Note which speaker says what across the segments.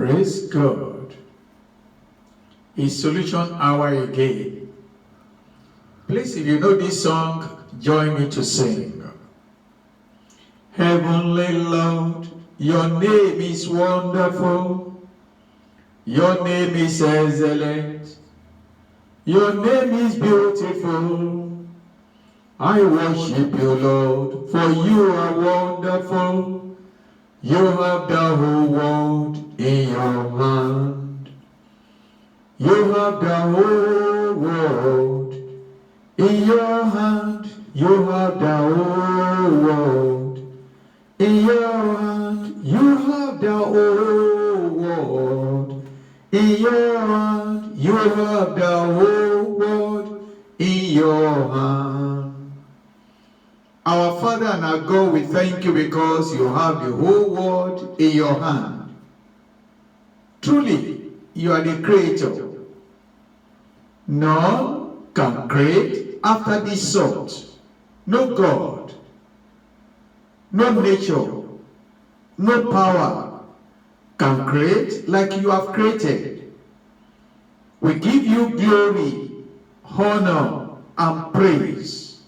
Speaker 1: Praise God. It's Solution Hour again. Please, if you know this song, join me to sing. Heavenly Lord, your name is wonderful. Your name is excellent. Your name is beautiful. I worship you, Lord, for you are wonderful. You have the whole world in your hand. You have the whole world in your hand. You have the whole world in your hand. You have the whole world in your hand. You have the whole world in your hand. Our Father and our God, we thank you because you have the whole world in your hand. Truly, you are the creator. None can create after this sort. No God, no nature, no power can create like you have created. We give you glory, honor, and praise.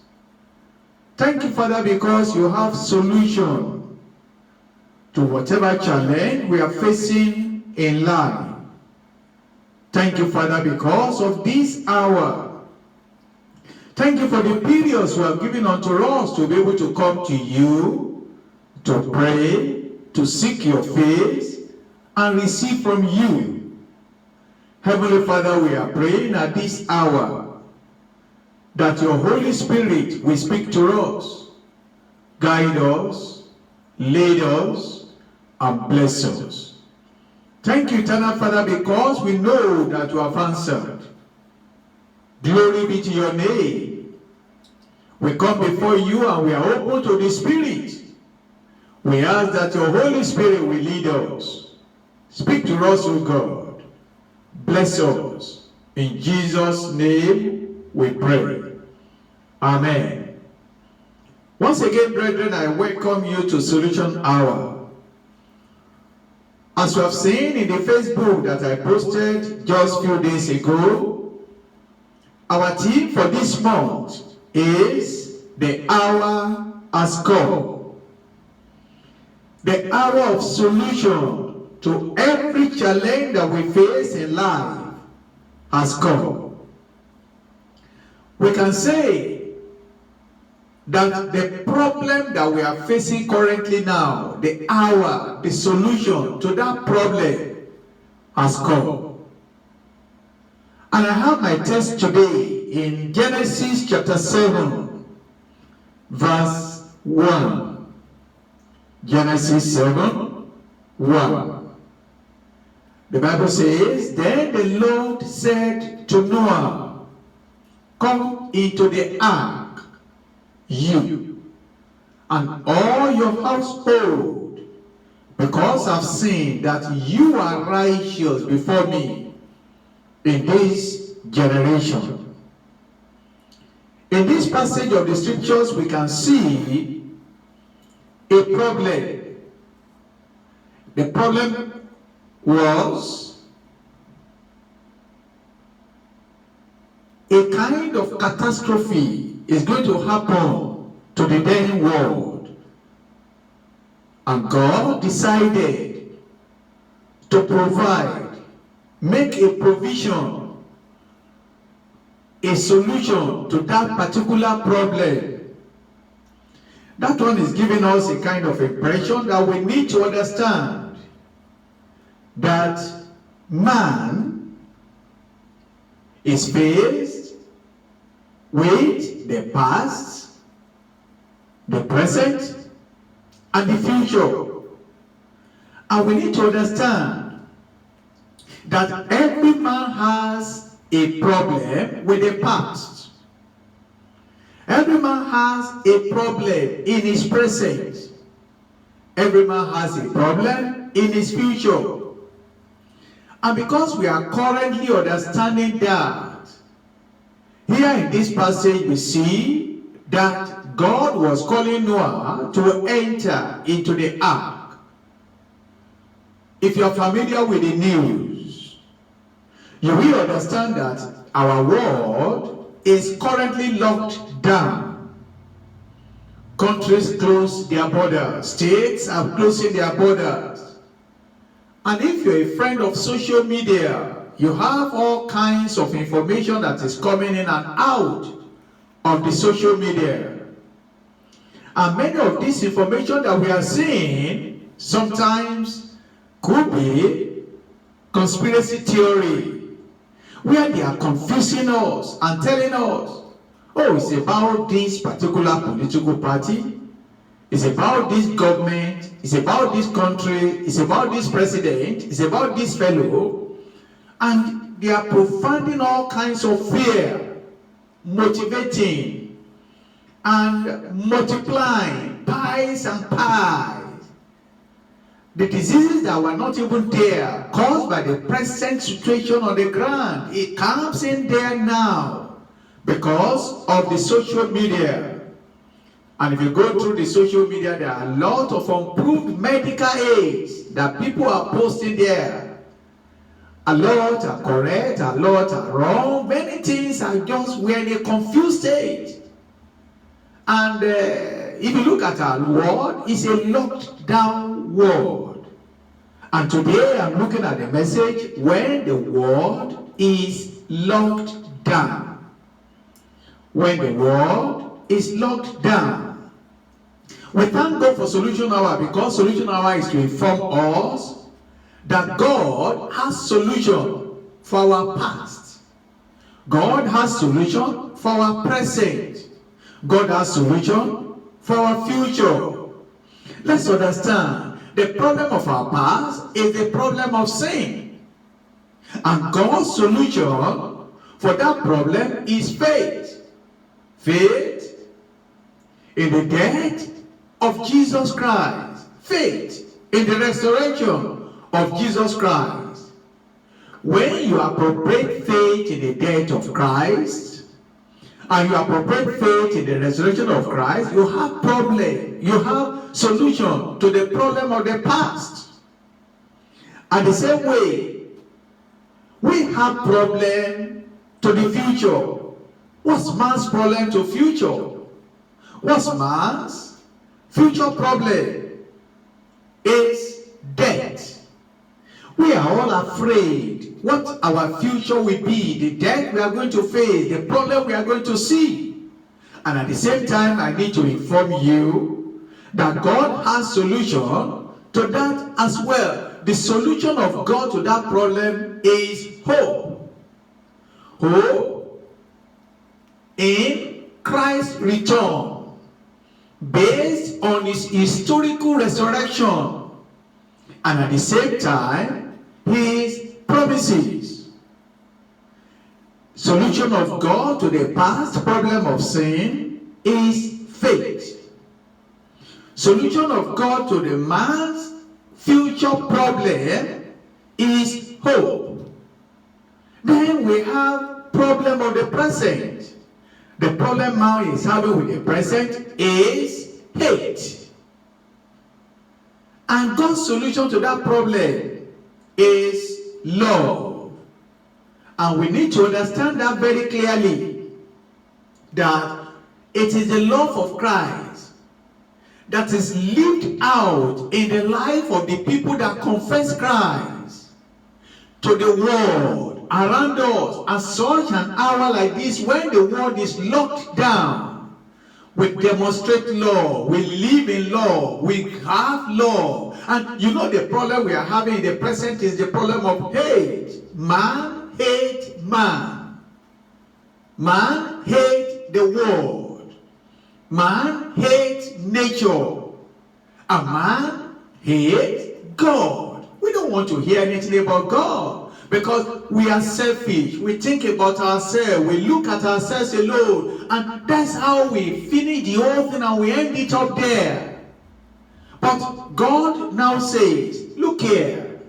Speaker 1: Thank you, Father, because you have solution to whatever challenge we are facing in life. Thank you, Father, because of this hour. Thank you for the periods you have given unto us to be able to come to you, to pray, to seek your face, and receive from you. Heavenly Father, we are praying at this hour that your Holy Spirit will speak to us, guide us, lead us, and bless us. Thank you, eternal Father, because we know that you have answered. Glory be to your name. We come before you and we are open to the Spirit. We ask that your Holy Spirit will lead us. Speak to us, O God. Bless us. In Jesus' name we pray. Amen. Once again, brethren, I welcome you to Solution Hour. As you have seen in the Facebook that I posted just a few days ago, our theme for this month is The Hour Has Come. The hour of solution to every challenge that we face in life has come. We can say that the problem that we are facing currently now, the hour, the solution to that problem has come. And I have my text today in Genesis chapter 7, verse 1. Genesis 7, 1. The Bible says, Then the Lord said to Noah, Come into the ark, you and all your household, because I've seen that you are righteous before me in this generation. In this passage of the scriptures, we can see a problem. The problem was a kind of catastrophe is going to happen to the then world. And God decided to provide, make a provision, a solution to that particular problem. That one is giving us a kind of impression that we need to understand that man is faced with the past, the present, and the future. And we need to understand that every man has a problem with the past. Every man has a problem in his present. Every man has a problem in his future. And because we are currently understanding that, here in this passage we see that God was calling Noah to enter into the ark. If you're familiar with the news, you will understand that our world is currently locked down. Countries close their borders. States are closing their borders. And if you're a friend of social media, you have all kinds of information that is coming in and out of the social media. And many of this information that we are seeing sometimes could be conspiracy theory, where they are confusing us and telling us, oh, it's about this particular political party, it's about this government, it's about this country, it's about this president, it's about this fellow. And they are profounding all kinds of fear, motivating and multiplying pies and pies. The diseases that were not even there, caused by the present situation on the ground, it comes in there now because of the social media. And if you go through the social media, there are a lot of unproved medical aids that people are posting there. A lot are correct, a lot are wrong. Many things are just, we're in a confused state. And if you look at our world, it's a locked down world. And today I'm looking at the message, when the world is locked down. When the world is locked down. We thank God for Solution Hour, because Solution Hour is to inform us that God has solution for our past. God has solution for our present. God has solution for our future. Let's understand, the problem of our past is the problem of sin. And God's solution for that problem is faith. Faith in the death of Jesus Christ. Faith in the resurrection of Jesus Christ. When you appropriate faith in the death of Christ, and you appropriate faith in the resurrection of Christ, you have problem, you have solution to the problem of the past. And the same way, we have problem to the future. What's man's problem to future? What's man's future problem? Is death. We are all afraid what our future will be, the death we are going to face, the problem we are going to see. And at the same time, I need to inform you that God has solution to that as well. The solution of God to that problem is hope. Hope in Christ's return, based on his historical resurrection, and at the same time, his promises. Solution of God to the past problem of sin is faith. Solution of God to the man's future problem is hope. Then we have problem of the present. The problem man is having with the present is hate. And God's solution to that problem is love. And we need to understand that very clearly, that it is the love of Christ that is lived out in the life of the people that confess Christ to the world around us. At such an hour like this, when the world is locked down, we demonstrate law, we live in law, we have law. And you know the problem we are having in the present is the problem of hate. Man hate man. Man hate the world. Man hate nature. And man hate God. We don't want to hear anything about God, because we are selfish. We think about ourselves. We look at ourselves alone. And that's how we finish the whole thing and we end it up there. But God now says, look here.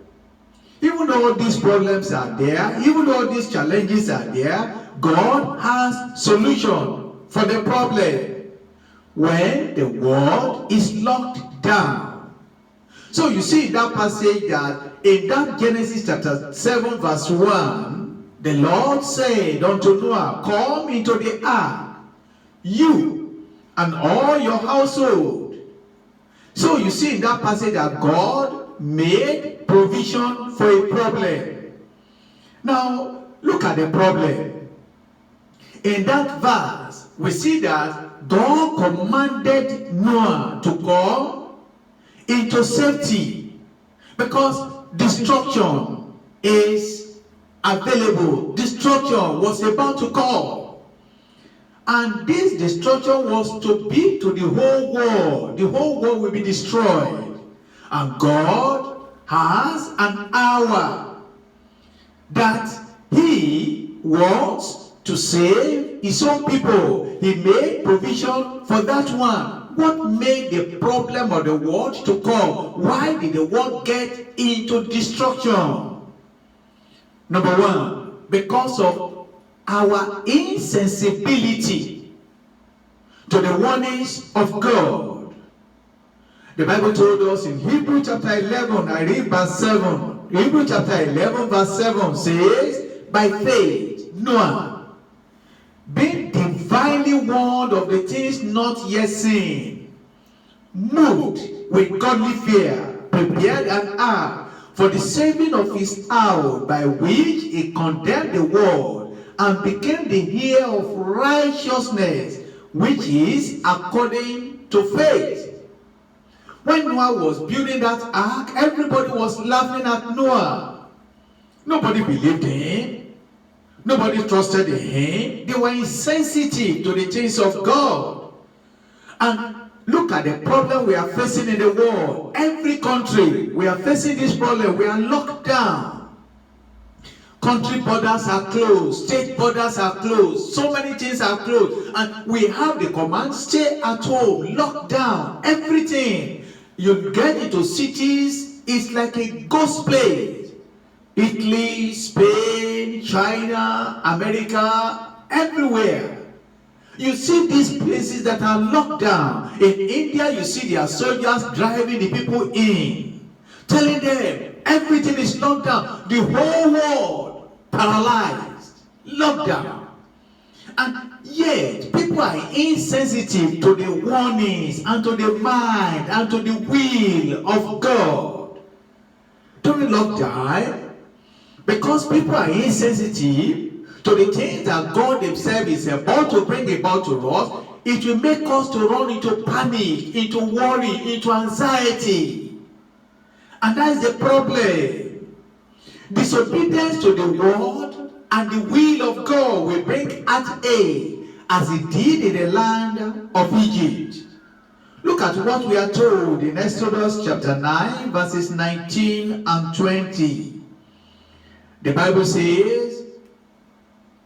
Speaker 1: Even though these problems are there, even though these challenges are there, God has solution for the problem when the world is locked down. So you see in that passage that in that Genesis chapter 7 verse 1, the Lord said unto Noah, come into the ark, you and all your household. So you see in that passage that God made provision for a problem. Now look at the problem. In that verse, we see that God commanded Noah to come into safety because destruction is available. Destruction was about to come. And this destruction was to be to the whole world. The whole world will be destroyed. And God has an hour that He wants to save His own people. He made provision for that one. What made the problem of the world to come? Why did the world get into destruction? Number one, because of our insensibility to the warnings of God. The Bible told us in Hebrew chapter 11, I read verse 7. Hebrew chapter 11 verse 7 says, by faith, Noah, being divinely warned of the things not yet seen, moved with godly fear, prepared an ark for the saving of his house, by which he condemned the world and became the heir of righteousness, which is according to faith. When Noah was building that ark, everybody was laughing at Noah. Nobody believed in him. Nobody trusted in him. They were insensitive to the things of God. And look at the problem we are facing in the world. Every country, we are facing this problem. We are locked down. Country borders are closed. State borders are closed. So many things are closed. And we have the command, stay at home, lock down, everything. You get into cities, it's like a ghost place. Italy, Spain, China, America, everywhere. You see these places that are locked down. In India, you see their soldiers driving the people in, telling them everything is locked down. The whole world paralyzed, locked down. And yet, people are insensitive to the warnings and to the mind and to the will of God. During lockdown, because people are insensitive to the things that God Himself is about to bring about to us, it will make us to run into panic, into worry, into anxiety. And that is the problem. Disobedience to the word and the will of God will bring heartache, as it did in the land of Egypt. Look at what we are told in Exodus chapter 9, verses 19 and 20. The Bible says,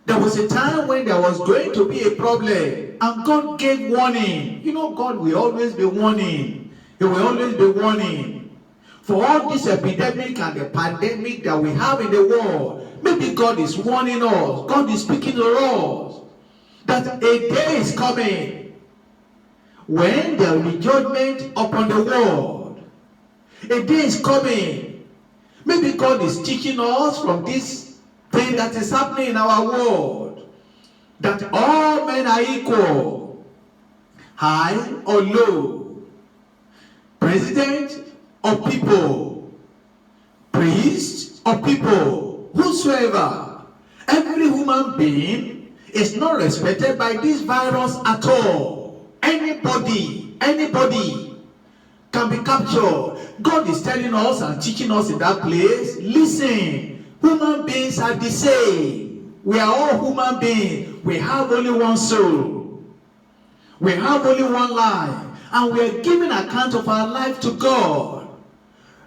Speaker 1: there was a time when there was going to be a problem, and God gave warning. You know, God will always be warning. He will always be warning. For all this epidemic and the pandemic that we have in the world, maybe God is warning us. God is speaking to us that a day is coming when there will be judgment upon the world. A day is coming. Maybe God is teaching us from this thing that is happening in our world, that all men are equal, high or low, president or people, priest or people, whosoever, every human being is not respected by this virus at all. Anybody can be captured. God is telling us and teaching us in that place, listen, human beings are the same. We are all human beings. We have only one soul. We have only one life. And we are giving account of our life to God.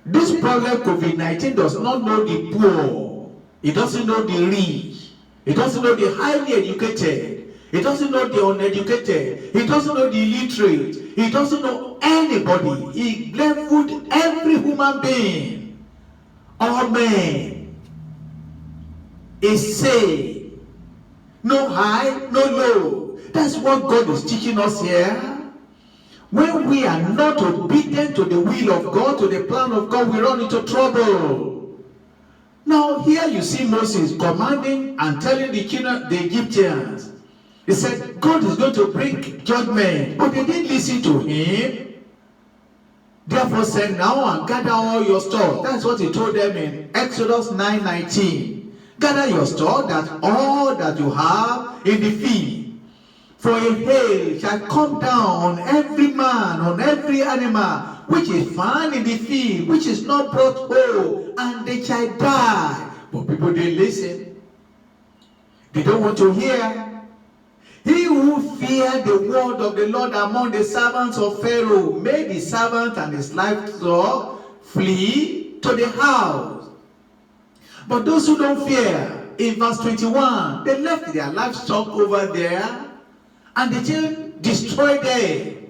Speaker 1: This problem, COVID-19, does not know the poor. It doesn't know the rich. It doesn't know the highly educated. It doesn't know the uneducated. It doesn't know the illiterate. It doesn't know anybody. He leveled every human being. All men is saved. No high, no low. That's what God is teaching us here. When we are not obedient to the will of God, to the plan of God, we run into trouble. Now here you see Moses commanding and telling the children, the Egyptians, he said, God is going to bring judgment, but they didn't listen to him. Therefore said, now and gather all your store. That's what he told them in Exodus 9:19. Gather your store, that all that you have in the field. For a hail shall come down on every man, on every animal, which is found in the field, which is not brought home, and they shall die. But people didn't listen. They don't want to hear. He who feared the word of the Lord among the servants of Pharaoh made his servant and his livestock flee to the house. But those who don't fear, in verse 21, they left their livestock over there and they didn't destroy them.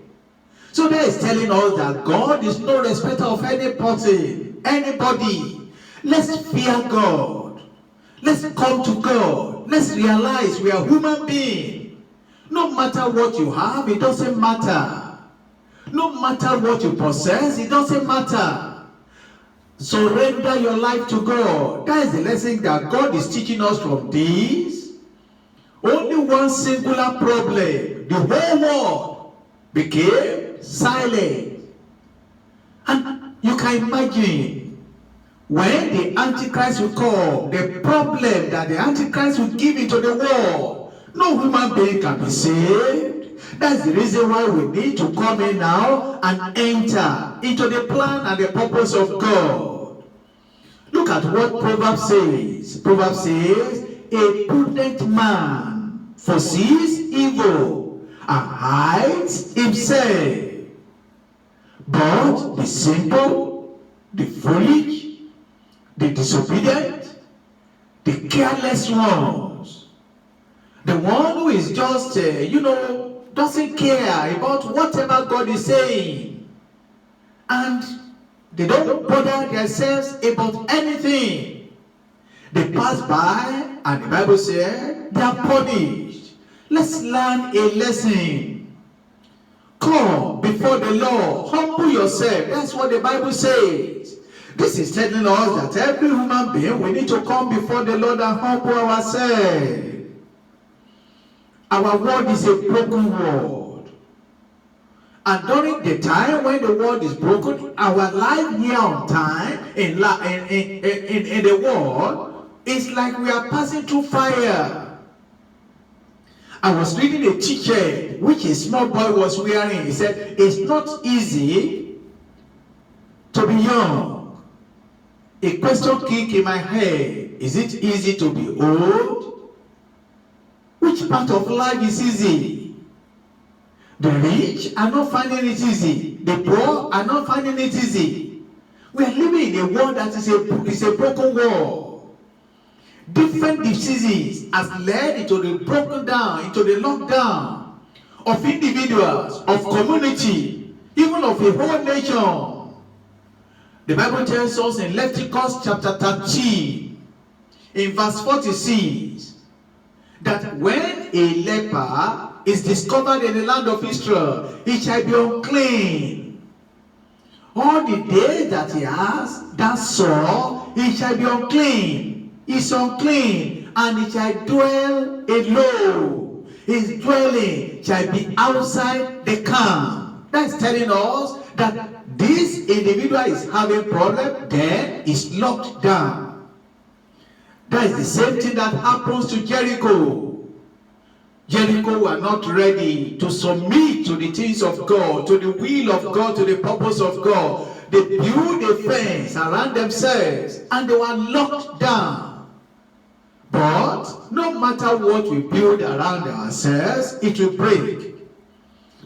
Speaker 1: So that is telling us that God is no respecter of any person, anybody. Let's fear God. Let's come to God. Let's realize we are human beings. No matter what you have, it doesn't matter. No matter what you possess, it doesn't matter. Surrender your life to God. That is the lesson that God is teaching us from this. Only one singular problem. The whole world became silent. And you can imagine when the Antichrist will come, the problem that the Antichrist will give into the world, no human being can be saved. That's the reason why we need to come in now and enter into the plan and the purpose of God. Look at what Proverbs says. Proverbs says, a prudent man foresees evil and hides himself. But the simple, the foolish, the disobedient, the careless ones, the one who is just, doesn't care about whatever God is saying, and they don't bother themselves about anything. They pass by, and the Bible says they are punished. Let's learn a lesson. Come before the Lord, humble yourself. That's what the Bible says. This is telling us that every human being, we need to come before the Lord and humble ourselves. Our world is a broken world. And during the time when the world is broken, our life here on time in the world is like we are passing through fire. I was reading a t-shirt which a small boy was wearing. He said, it's not easy to be young. A question kicked in my head. Is it easy to be old? Which part of life is easy? The rich are not finding it easy. The poor are not finding it easy. We are living in a world that is a broken world. Different diseases has led into the broken down, into the lockdown of individuals, of community, even of a whole nation. The Bible tells us in Leviticus chapter 13, in verse 46, that when a leper is discovered in the land of Israel, he shall be unclean. All the days that he has that sore, he shall be unclean. He's unclean, and he shall dwell alone. His dwelling shall be outside the camp. That's telling us that this individual is having problem, then is locked down. That is the same thing that happens to Jericho. Jericho were not ready to submit to the things of God, to the will of God, to the purpose of God. They built a fence around themselves and they were locked down. But no matter what we build around ourselves, it will break.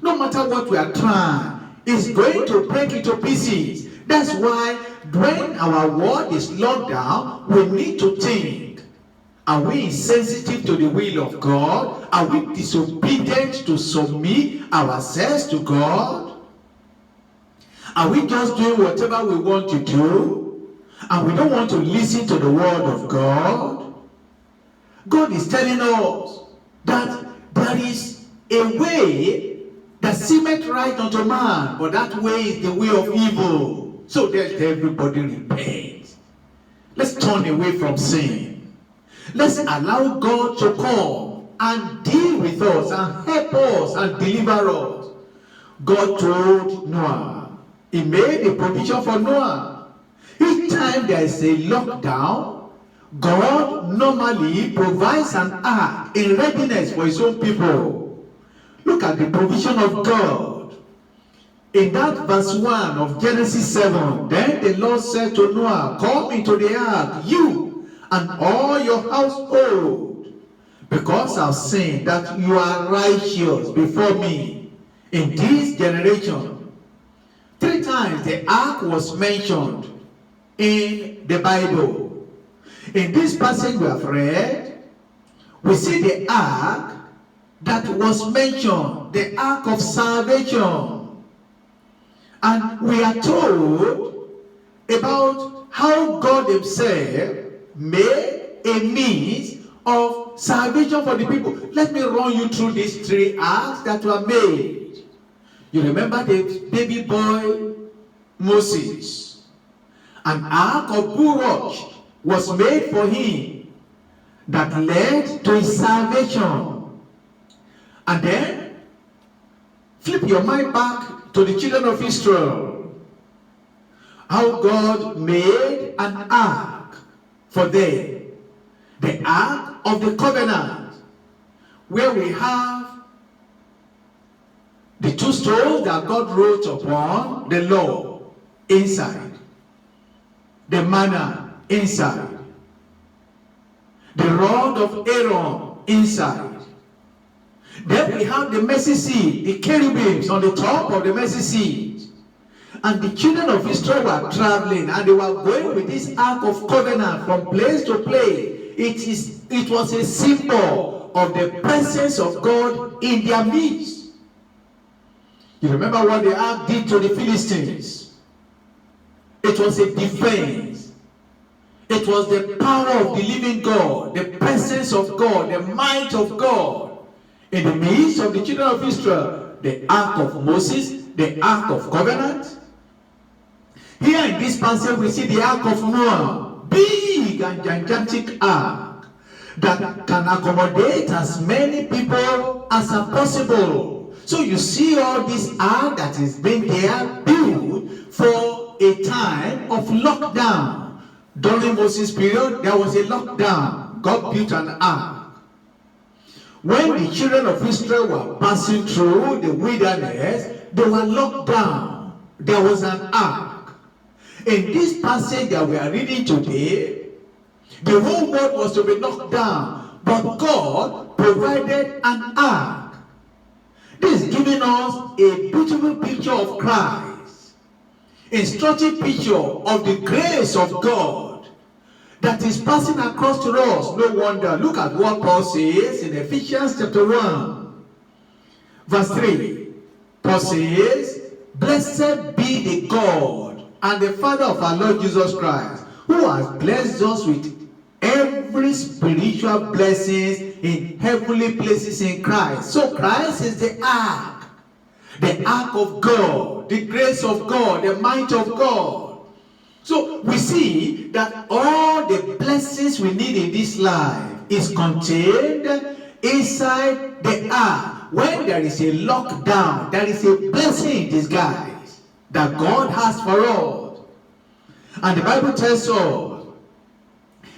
Speaker 1: No matter what we are trying, it's going to break into pieces. That's why when our world is locked down, we need to think. Are we insensitive to the will of God? Are we disobedient to submit ourselves to God? Are we just doing whatever we want to do? And we don't want to listen to the word of God? God is telling us that there is a way that seemeth right unto man, but that way is the way of evil. So let everybody repent. Let's turn away from sin. Let's allow God to come and deal with us and help us and deliver us. God told Noah. He made a provision for Noah. Each time there is a lockdown, God normally provides an ark in readiness for his own people. Look at the provision of God. In that verse 1 of Genesis 7, then the Lord said to Noah, come into the ark, you and all your household, because I've seen that you are righteous before me in this generation. 3 times the ark was mentioned in the Bible. In this passage we have read, we see the ark that was mentioned, the ark of salvation. And we are told about how God himself made a means of salvation for the people. Let me run you through these 3 arks that were made. You remember the baby boy Moses. An ark of bulrush was made for him that led to his salvation. And then flip your mind back to the children of Israel. How God made an ark for them. The ark of the covenant, where we have the 2 stones that God wrote upon the law inside, the manna inside, the rod of Aaron inside. Then we have the mercy seat, the cherubims on the top of the mercy seat. And the children of Israel were traveling, and they were going with this ark of covenant from place to place. It was a symbol of the presence of God in their midst. You remember what the ark did to the Philistines? It was a defense. It was the power of the living God, the presence of God, the might of God in the midst of the children of Israel. The ark of Moses, the ark of covenant. Here in this passage we see the ark of Noah, big and gigantic ark that can accommodate as many people as are possible. So you see all this ark that is being there built for a time of lockdown. During Moses' period, there was a lockdown. God built an ark. When the children of Israel were passing through the wilderness, they were locked down. There was an ark. In this passage that we are reading today, the whole world was to be locked down, but God provided an ark. This is giving us a beautiful picture of Christ, instructive picture of the grace of God that is passing across to us. No wonder. Look at what Paul says in Ephesians chapter 1, verse 3. Paul says, blessed be the God and the Father of our Lord Jesus Christ, who has blessed us with every spiritual blessings in heavenly places in Christ. So Christ is the ark of God, the grace of God, the might of God. So we see that all the blessings we need in this life is contained inside the ark. When there is a lockdown, there is a blessing in disguise that God has for us. And the Bible tells us,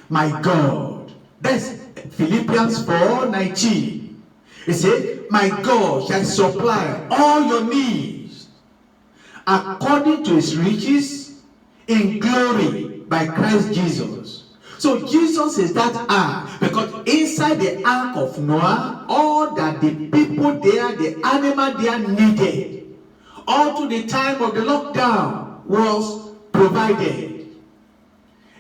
Speaker 1: my God, that's Philippians 4:19. It says, my God shall supply all your needs according to his riches in glory by Christ Jesus. So Jesus is that ark, because inside the ark of Noah, all that the people there, the animal there needed, all to the time of the lockdown, was provided.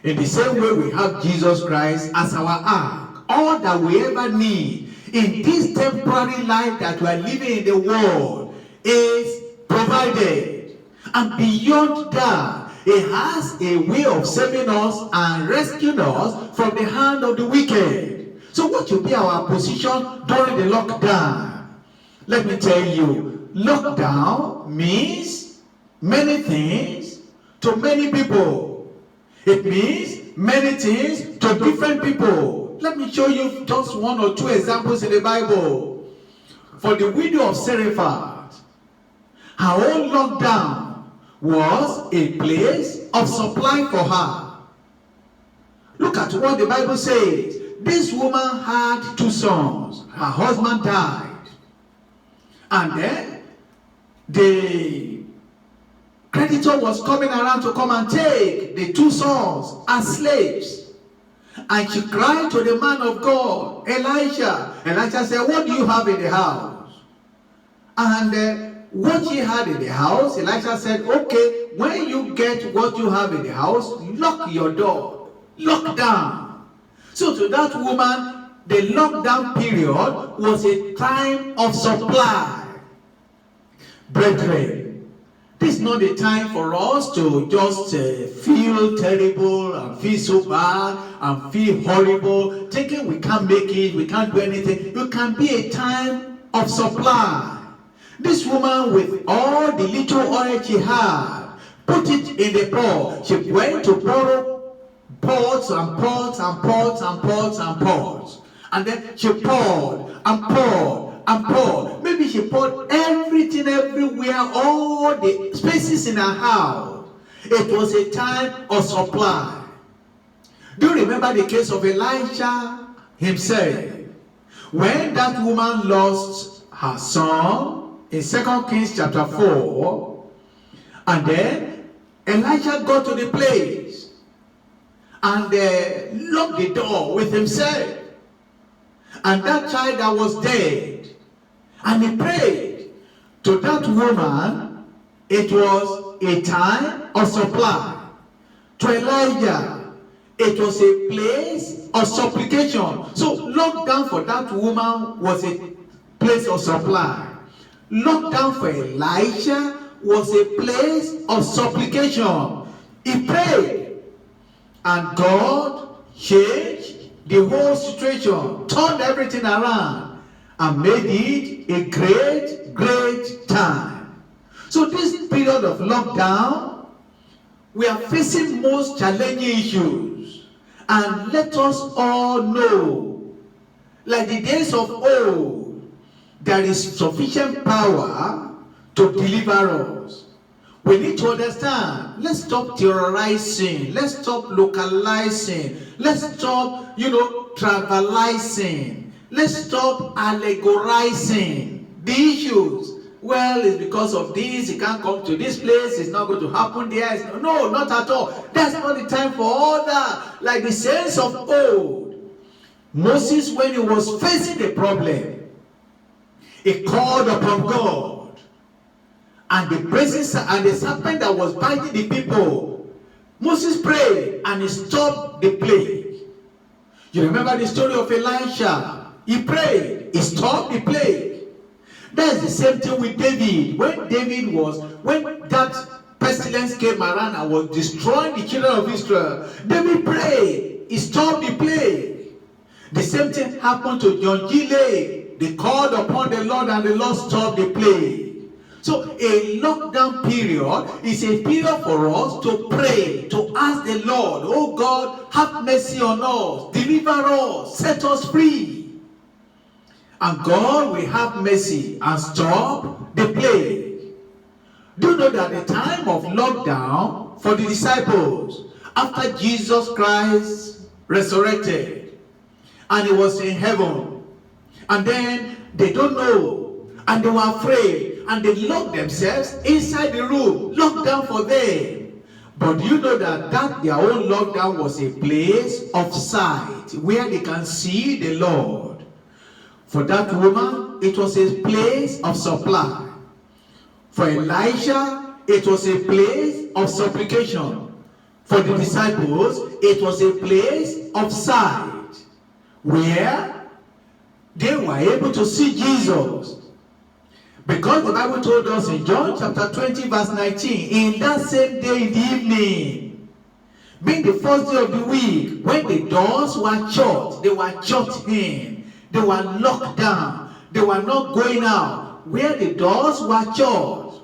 Speaker 1: In the same way, we have Jesus Christ as our ark. All that we ever need in this temporary life that we are living in the world is provided. And beyond that, he has a way of saving us and rescuing us from the hand of the wicked. So what will be our position during the lockdown? Let me tell you, Lockdown means many things to many people. It means many things to different people. Let me show you just one or two examples in the Bible. For the widow of Zarephath, her own lockdown was a place of supply for her. Look at what the Bible says. This woman had 2 sons. Her husband died. And then the creditor was coming around to come and take the 2 sons as slaves. And she cried to the man of God, Elijah. Elijah said, what do you have in the house? And what she had in the house, Elijah said, okay, when you get what you have in the house, lock your door, lock down. So to that woman, the lockdown period was a time of supply. Brethren, this is not the time for us to just feel terrible and feel so bad and feel horrible, thinking we can't make it, we can't do anything. It can be a time of supply. This woman, with all the little oil she had, put it in the pot. She went to borrow pots and pots and pots and pots and pots. And then she poured and poured and poured. Maybe she poured everything everywhere, all the spaces in her house. It was a time of supply. Do you remember the case of Elijah himself? When that woman lost her son in 2 Kings chapter 4, and then Elijah got to the place and locked the door with himself. And that child that was dead, and he prayed to that woman. It was a time of supply. To Elijah, it was a place of supplication. So lockdown for that woman was a place of supply. Lockdown for Elijah was a place of supplication. He prayed, and God changed the whole situation, turned everything around, and made it a great, great time. So this period of lockdown, we are facing most challenging issues. And let us all know, like the days of old, there is sufficient power to deliver us. We need to understand. Let's stop terrorizing. Let's stop localizing. Let's stop, trivializing. Let's stop allegorizing the issues. Well, it's because of this, it can't come to this place, it's not going to happen there. No, not at all. That's not the time for all that. Like the saints of old, Moses, when he was facing the problem, he called upon God. And the presence and the serpent that was biting the people, Moses prayed and he stopped the plague. You remember the story of Elisha? He prayed, he stopped the plague. That's the same thing with David. When that pestilence came around and was destroying the children of Israel, David prayed, he stopped the plague. The same thing happened to John Gilead. They called upon the Lord and the Lord stopped the plague. So a lockdown period is a period for us to pray, to ask the Lord, oh God, have mercy on us, deliver us, set us free. And God will have mercy and stop the plague. Do you know that the time of lockdown for the disciples, after Jesus Christ resurrected, and he was in heaven, and then they don't know, and they were afraid, and they locked themselves inside the room, locked down for them. But do you know that their own lockdown was a place of sight, where they can see the Lord? For that woman, it was a place of supply. For Elijah, it was a place of supplication. For the disciples, it was a place of sight, where they were able to see Jesus. Because the Bible told us in John chapter 20 verse 19, in that same day in the evening, being the first day of the week, when the doors were shut, they were shut in, they were locked down, they were not going out, where the doors were shut,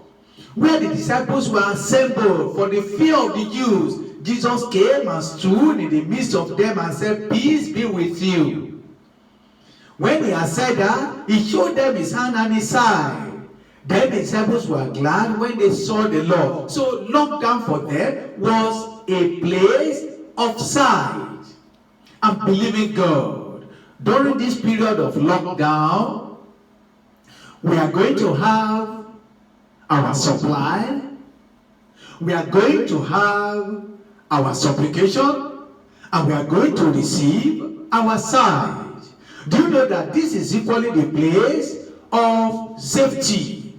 Speaker 1: where the disciples were assembled for the fear of the Jews, Jesus came and stood in the midst of them and said, "Peace be with you." When he had said that, he showed them his hand and his side. Then the disciples were glad when they saw the Lord. So lockdown for them was a place of sight and believing God. During this period of lockdown, we are going to have our supply. We are going to have our supplication, and we are going to receive our sight. Do you know that this is equally the place of safety?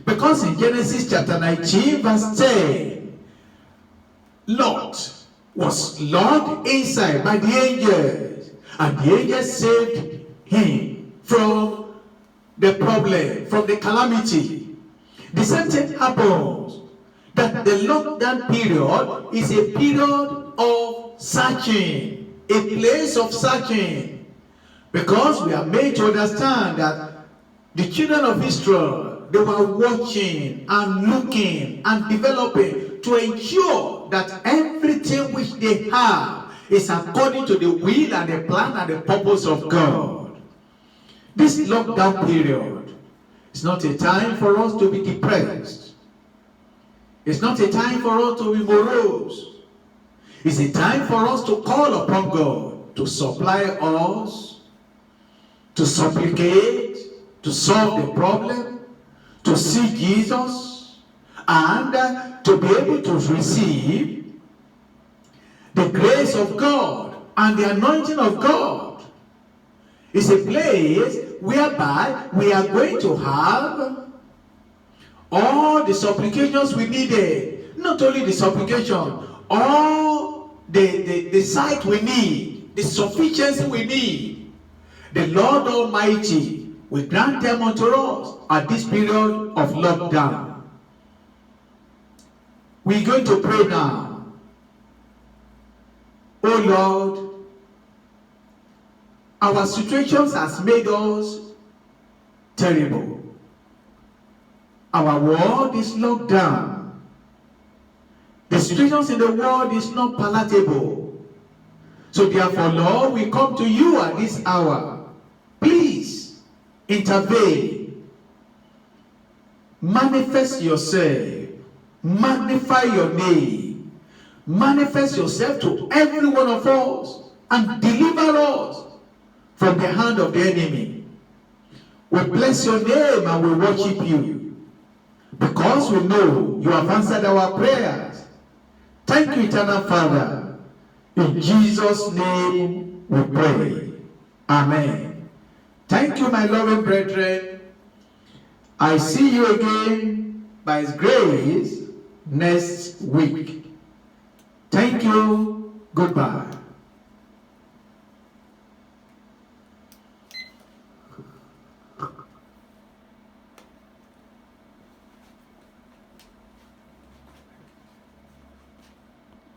Speaker 1: Because in Genesis chapter 19 verse 10, Lot was locked inside by the angels, and the angels saved him from the problem, from the calamity. The same thing happens, that the lockdown period is a period of searching, a place of searching, because we are made to understand that the children of Israel, they were watching and looking and developing to ensure that everything which they have is according to the will and the plan and the purpose of God. This lockdown period is not a time for us to be depressed. It's not a time for us to be morose. It's a time for us to call upon God to supply us, to supplicate, to solve the problem, to see Jesus, and to be able to receive the grace of God and the anointing of God. It's a place whereby we are going to have all the supplications we needed. Not only the supplication, all the sight we need, the sufficiency we need. The Lord Almighty will grant them unto us at this period of lockdown. We're going to pray now. Oh Lord, our situations has made us terrible. Our world is locked down. The situations in the world is not palatable. So therefore, Lord, we come to you at this hour. Please intervene. Manifest yourself. Magnify your name. Manifest yourself to every one of us and deliver us from the hand of the enemy. We bless your name and we worship you, because we know you have answered our prayers. Thank you, eternal Father. In Jesus' name we pray. Amen. Thank you, my loving brethren. I see you again by His grace next week. Thank you. Goodbye.